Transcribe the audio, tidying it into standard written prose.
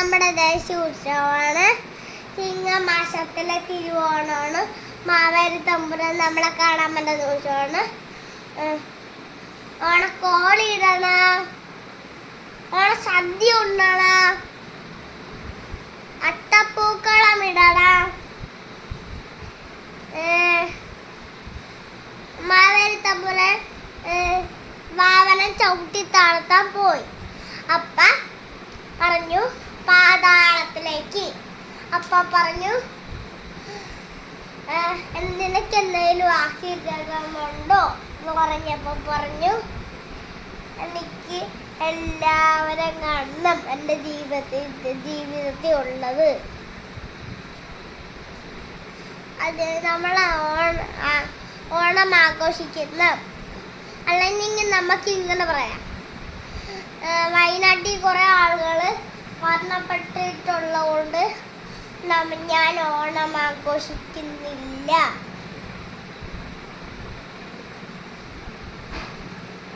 നമ്മുടെ ദേശീയ ഉത്സവമാണ്. ചിങ്ങമാസത്തിലെ തിരുവോണമാണ്. മാവേലി തമ്പുരാൻ നമ്മളെ കാണാൻ പറ്റുന്ന ദിവസമാണ്. ഓണക്കോളിയിടണ, ഓണസദ്യ ഉണ്ണണ, അത്തപ്പൂക്കളം ഇടണ. മാവേലി തമ്പുരാൻ വാവനം ചവിട്ടി താഴ്ത്താൻ പോയി. അപ്പ പറഞ്ഞു പാതാളത്തിലേക്ക്. അപ്പ പറഞ്ഞു നിനക്ക് എന്തെങ്കിലും ആശീർവാദമുണ്ടോ എന്ന് പറഞ്ഞപ്പോ പറഞ്ഞു എനിക്ക് എല്ലാവരും കാണണം എൻ്റെ ജീവിതത്തിൽ ഉള്ളത്. അത് നമ്മളെ ഓണം ആഘോഷിക്കുന്ന, അല്ലെങ്കിൽ നമുക്ക് ഇങ്ങനെ പറയാം, വയനാട്ടിൽ കുറേ ആളുകൾ മരണപ്പെട്ടിട്ടുള്ളതുകൊണ്ട് ഞാൻ ഓണം ആഘോഷിക്കുന്നില്ല.